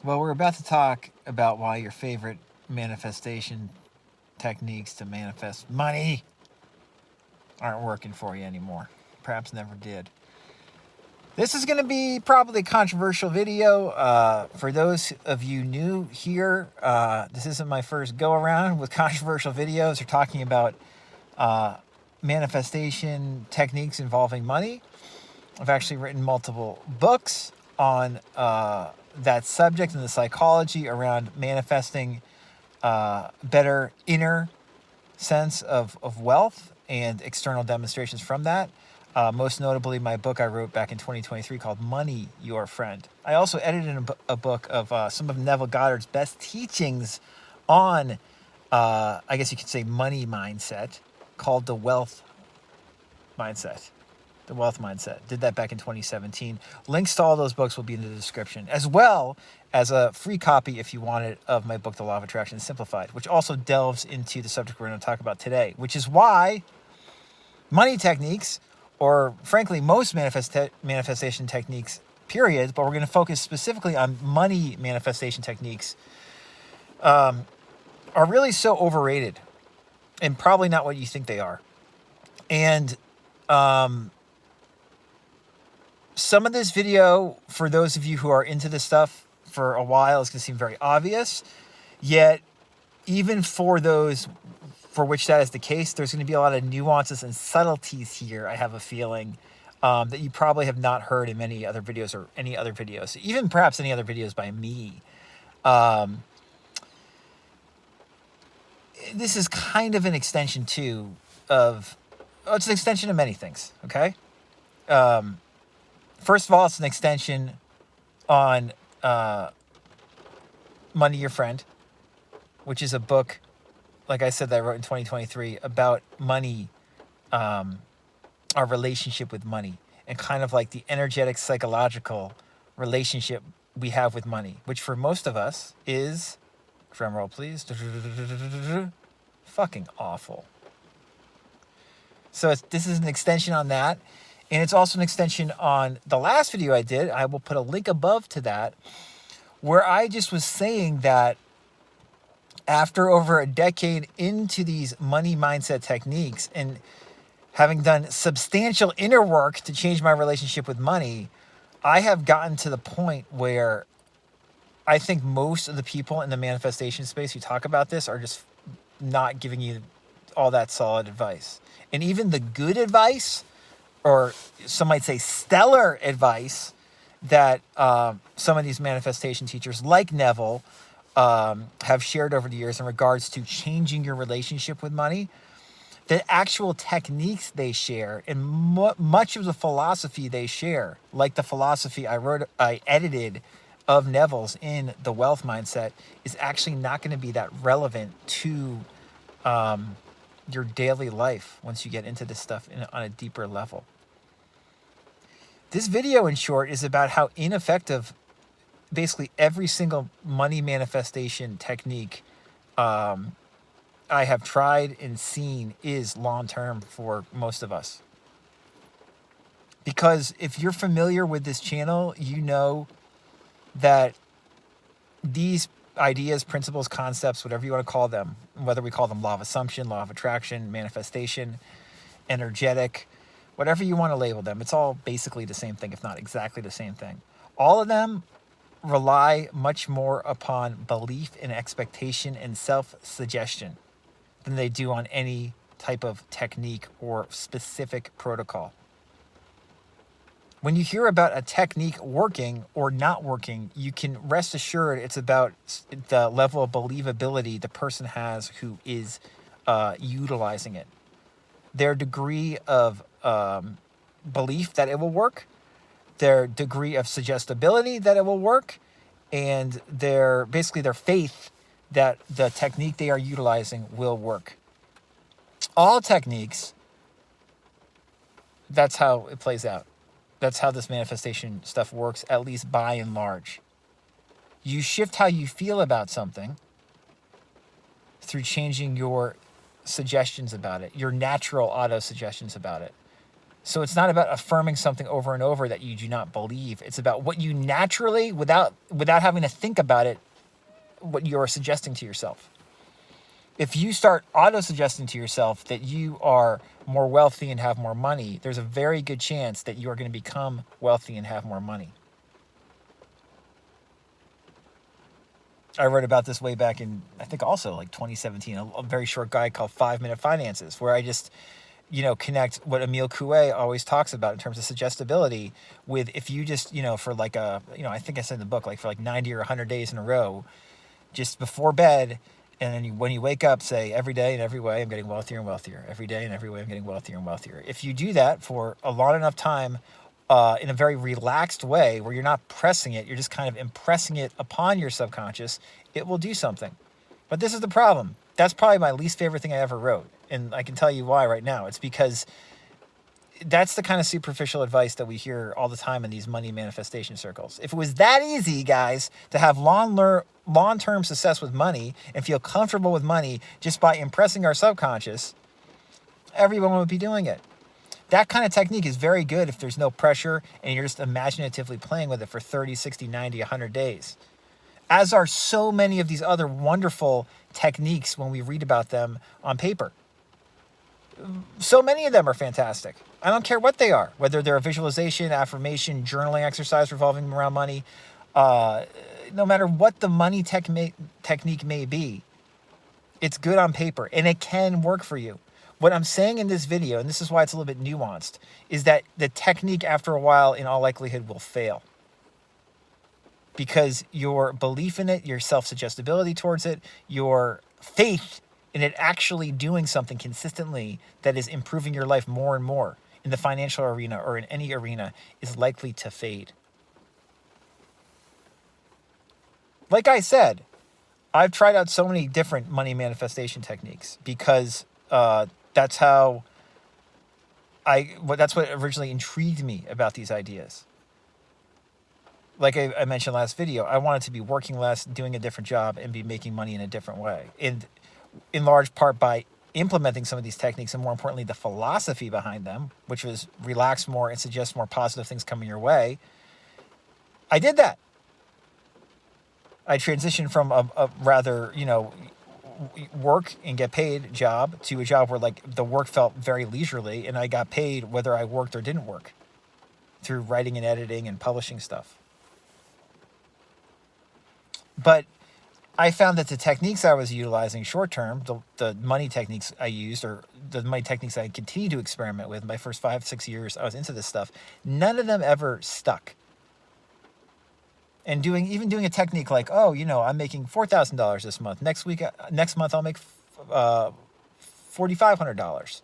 Well, we're about to talk about why your favorite manifestation techniques to manifest money aren't working for you anymore. Perhaps never did. This is going to be probably a controversial video. For those of you new here, this isn't my first go around with controversial videos. We're talking about manifestation techniques involving money. I've actually written multiple books on that subject and the psychology around manifesting better inner sense of wealth and external demonstrations from that. Most notably, my book I wrote back in 2023 called Money, Your Friend. I also edited a book of some of Neville Goddard's best teachings on, I guess you could say, money mindset, called The Wealth Mindset. The Wealth Mindset. Did that back in 2017. Links to all those books will be in the description, as well as a free copy, if you want it, of my book, The Law of Attraction Simplified, which also delves into the subject we're going to talk about today, which is why money techniques, or frankly, most manifestation techniques, period, but we're going to focus specifically on money manifestation techniques, are really so overrated and probably not what you think they are. And some of this video, for those of you who are into this stuff for a while, is going to seem very obvious. Yet, even for those for which that is the case, there's going to be a lot of nuances and subtleties here, I have a feeling, that you probably have not heard in many other videos or any other videos, even perhaps any other videos by me. This is kind of an extension, too, it's an extension of many things, okay? First of all, it's an extension on Money, Your Friend, which is a book, like I said, that I wrote in 2023 about money, our relationship with money, and kind of like the energetic, psychological relationship we have with money, which for most of us is, drum roll please, fucking awful. So this is an extension on that. And it's also an extension on the last video I did. I will put a link above to that, where I just was saying that after over a decade into these money mindset techniques and having done substantial inner work to change my relationship with money, I have gotten to the point where I think most of the people in the manifestation space who talk about this are just not giving you all that solid advice. And even the good advice, or some might say stellar advice, that some of these manifestation teachers like Neville have shared over the years in regards to changing your relationship with money, the actual techniques they share and much of the philosophy they share, like the philosophy I edited of Neville's in The Wealth Mindset, is actually not going to be that relevant to your daily life once you get into this stuff on a deeper level. This video, in short, is about how ineffective basically every single money manifestation technique I have tried and seen is long-term for most of us. Because if you're familiar with this channel, you know that these ideas, principles, concepts, whatever you want to call them, whether we call them law of assumption, law of attraction, manifestation, energetic, whatever you want to label them, it's all basically the same thing, if not exactly the same thing. All of them rely much more upon belief and expectation and self-suggestion than they do on any type of technique or specific protocol. When you hear about a technique working or not working, you can rest assured it's about the level of believability the person has who is utilizing it. Their degree of belief that it will work, their degree of suggestibility that it will work, and their faith that the technique they are utilizing will work. All techniques, that's how it plays out. That's how this manifestation stuff works, at least by and large. You shift how you feel about something through changing your suggestions about it, your natural auto suggestions about it. So it's not about affirming something over and over that you do not believe. It's about what you naturally, without having to think about it, what you're suggesting to yourself. If you start auto-suggesting to yourself that you are more wealthy and have more money, there's a very good chance that you are going to become wealthy and have more money. I wrote about this way back in, I think also like 2017, a very short guide called 5-Minute Finances, where I just, connect what Emile Coué always talks about in terms of suggestibility with, if you just, for like I think I said in the book, like for like 90 or 100 days in a row, just before bed, and then when you wake up, say, every day in every way, I'm getting wealthier and wealthier. Every day in every way, I'm getting wealthier and wealthier. If you do that for a long enough time, in a very relaxed way, where you're not pressing it, you're just kind of impressing it upon your subconscious, it will do something. But this is the problem. That's probably my least favorite thing I ever wrote. And I can tell you why right now. It's because that's the kind of superficial advice that we hear all the time in these money manifestation circles. If it was that easy, guys, to have long-term success with money and feel comfortable with money just by impressing our subconscious, everyone would be doing it. That kind of technique is very good if there's no pressure and you're just imaginatively playing with it for 30, 60, 90, 100 days. As are so many of these other wonderful techniques when we read about them on paper. So many of them are fantastic. I don't care what they are, whether they're a visualization, affirmation, journaling exercise revolving around money. No matter what the money technique may be, it's good on paper and it can work for you. What I'm saying in this video, and this is why it's a little bit nuanced, is that the technique after a while in all likelihood will fail. Because your belief in it, your self-suggestibility towards it, your faith in it actually doing something consistently that is improving your life more and more in the financial arena or in any arena is likely to fade. Like I said, I've tried out so many different money manifestation techniques because that's what originally intrigued me about these ideas. Like I mentioned last video, I wanted to be working less, doing a different job, and be making money in a different way. And in large part by implementing some of these techniques, and more importantly, the philosophy behind them, which was relax more and suggest more positive things coming your way, I did that. I transitioned from a rather, work and get paid job to a job where like the work felt very leisurely and I got paid whether I worked or didn't work through writing and editing and publishing stuff. But I found that the techniques I was utilizing short term, the money techniques I used, or the money techniques I continued to experiment with my first 5-6 years I was into this stuff, none of them ever stuck. And doing a technique like, I'm making $4,000 this month. Next month I'll make $4,500.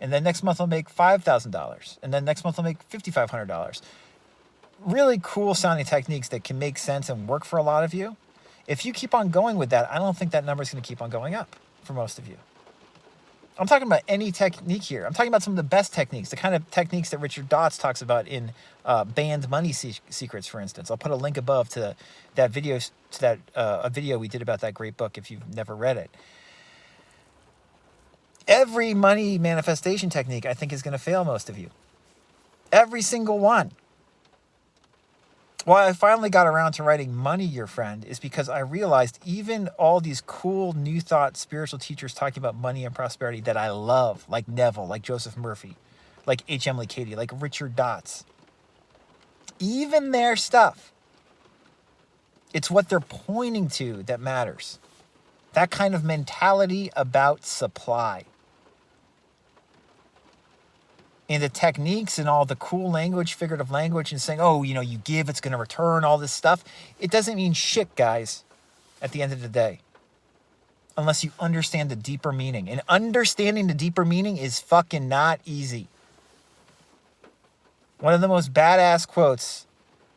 And then next month I'll make $5,000. And then next month I'll make $5,500. Really cool sounding techniques that can make sense and work for a lot of you. If you keep on going with that, I don't think that number is going to keep on going up for most of you. I'm talking about any technique here. I'm talking about some of the best techniques, the kind of techniques that Richard Dotz talks about in Banned Money Secrets, for instance. I'll put a link above to that video, a video we did about that great book if you've never read it. Every money manifestation technique, I think, is going to fail most of you. Every single one. Why I finally got around to writing Money Your Friend is because I realized even all these cool New Thought spiritual teachers talking about money and prosperity that I love, like Neville, like Joseph Murphy, like H. Emily Cady, like Richard Dotz, even their stuff, it's what they're pointing to that matters. That kind of mentality about supply. And the techniques and all the cool language, figurative language, and saying, you give, it's going to return, all this stuff. It doesn't mean shit, guys, at the end of the day. Unless you understand the deeper meaning. And understanding the deeper meaning is fucking not easy. One of the most badass quotes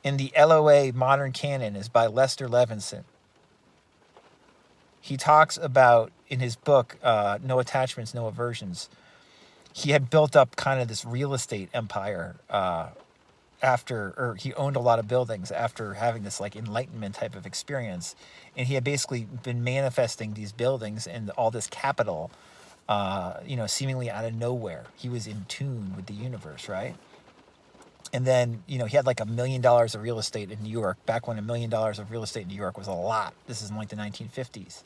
in the LOA modern canon is by Lester Levinson. He talks about, in his book, No Attachments, No Aversions, he had built up kind of this real estate empire he owned a lot of buildings after having this like enlightenment type of experience. And he had basically been manifesting these buildings and all this capital seemingly out of nowhere. He was in tune with the universe, right? And then, he had like $1 million of real estate in New York, back when $1 million of real estate in New York was a lot. This is in like the 1950s.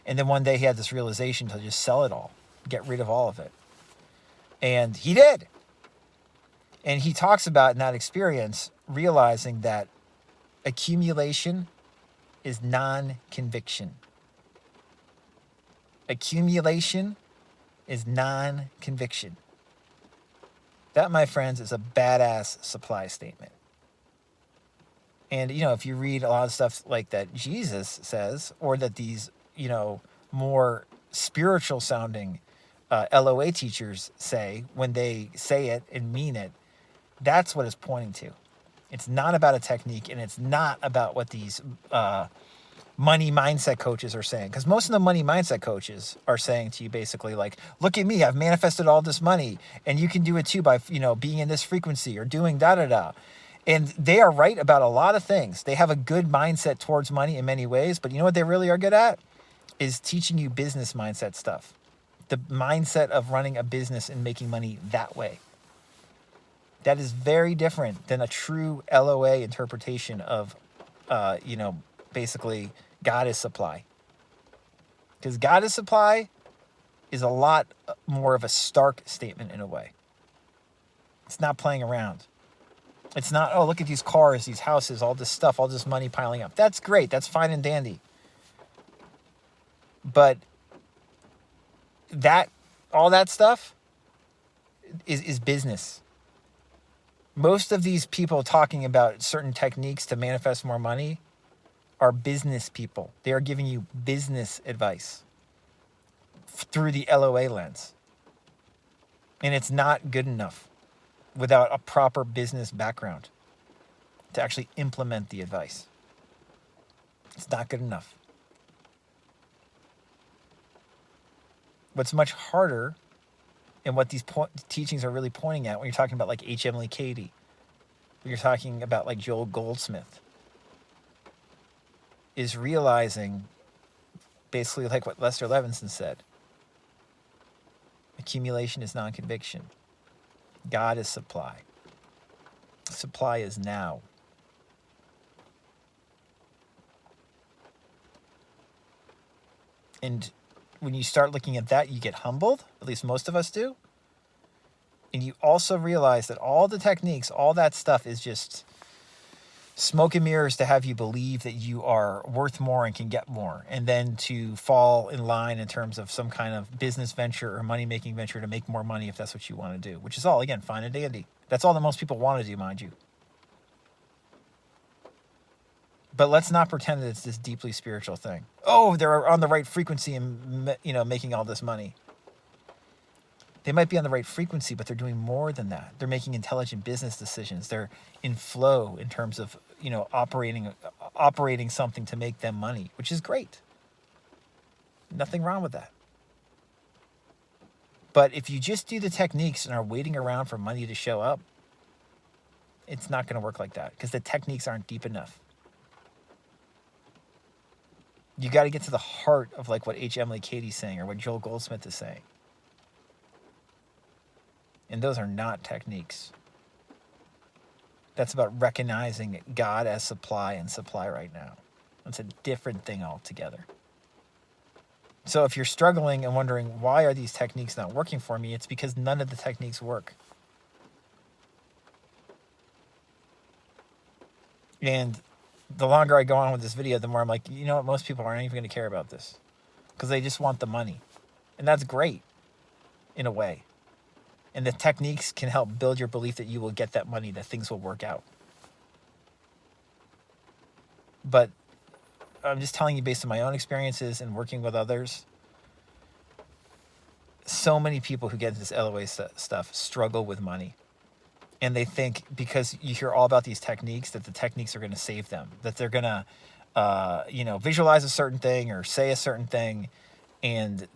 And then one day he had this realization to just sell it all, get rid of all of it. And he did. And he talks about in that experience realizing that accumulation is non-conviction. Accumulation is non-conviction. That, my friends, is a badass supply statement. And, if you read a lot of stuff like that Jesus says, or that these, more spiritual sounding LOA teachers say, when they say it and mean it, that's what it's pointing to. It's not about a technique, and it's not about what these money mindset coaches are saying. Because most of the money mindset coaches are saying to you basically like, look at me, I've manifested all this money, and you can do it too by, being in this frequency or doing da-da-da. And they are right about a lot of things. They have a good mindset towards money in many ways, but you know what they really are good at? Is teaching you business mindset stuff. The mindset of running a business and making money that way. That is very different than a true LOA interpretation of, basically God is supply. Because God is supply is a lot more of a stark statement in a way. It's not playing around. It's not, oh, look at these cars, these houses, all this stuff, all this money piling up. That's great. That's fine and dandy. But all that stuff is business. Most of these people talking about certain techniques to manifest more money are business people. They are giving you business advice through the LOA lens. And it's not good enough without a proper business background to actually implement the advice. It's not good enough. What's much harder, and what these teachings are really pointing at when you're talking about like H. Emily Cady, when you're talking about like Joel Goldsmith, is realizing basically like what Lester Levinson said. Accumulation is non-conviction. God is supply. Supply is now. And when you start looking at that, you get humbled, at least most of us do. And you also realize that all the techniques, all that stuff is just smoke and mirrors to have you believe that you are worth more and can get more, and then to fall in line in terms of some kind of business venture or money-making venture to make more money if that's what you want to do, which is all, again, fine and dandy. That's all that most people want to do, mind you. But let's not pretend that it's this deeply spiritual thing. Oh, they're on the right frequency and, making all this money. They might be on the right frequency, but they're doing more than that. They're making intelligent business decisions. They're in flow in terms of, operating something to make them money, which is great. Nothing wrong with that. But if you just do the techniques and are waiting around for money to show up, it's not going to work like that because the techniques aren't deep enough. You got to get to the heart of like what H. Emily Cady's saying or what Joel Goldsmith is saying. And those are not techniques. That's about recognizing God as supply and supply right now. That's a different thing altogether. So if you're struggling and wondering, why are these techniques not working for me? It's because none of the techniques work. And the longer I go on with this video, the more I'm like, you know what? Most people aren't even going to care about this because they just want the money. And that's great in a way. And the techniques can help build your belief that you will get that money, that things will work out. But I'm just telling you based on my own experiences and working with others, so many people who get this LOA stuff struggle with money. And they think because you hear all about these techniques that the techniques are going to save them, that they're going to, visualize a certain thing or say a certain thing and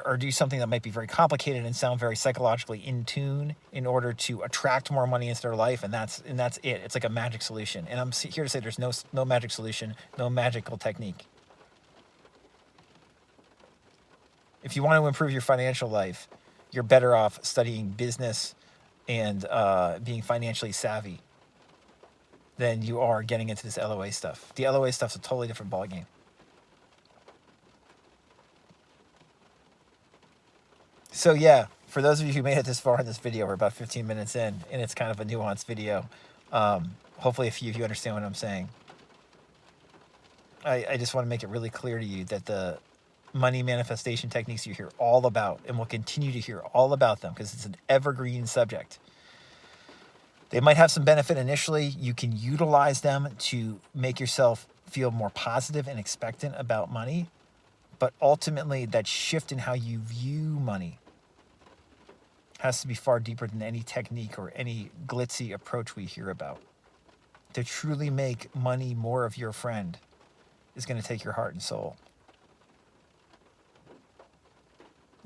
or do something that might be very complicated and sound very psychologically in tune in order to attract more money into their life. And that's it. It's like a magic solution. And I'm here to say there's no magic solution, no magical technique. If you want to improve your financial life, you're better off studying business and being financially savvy than you are getting into this LOA stuff. The LOA stuff's a totally different ballgame. So yeah, for those of you who made it this far in this video, we're about 15 minutes in, and it's kind of a nuanced video. Hopefully a few of you understand what I'm saying. I just want to make it really clear to you that the money manifestation techniques you hear all about, and will continue to hear all about them because it's an evergreen subject. They might have some benefit initially. You can utilize them to make yourself feel more positive and expectant about money. But ultimately, that shift in how you view money has to be far deeper than any technique or any glitzy approach we hear about. To truly make money more of your friend is going to take your heart and soul.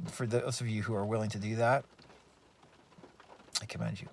For those of you who are willing to do that, I commend you.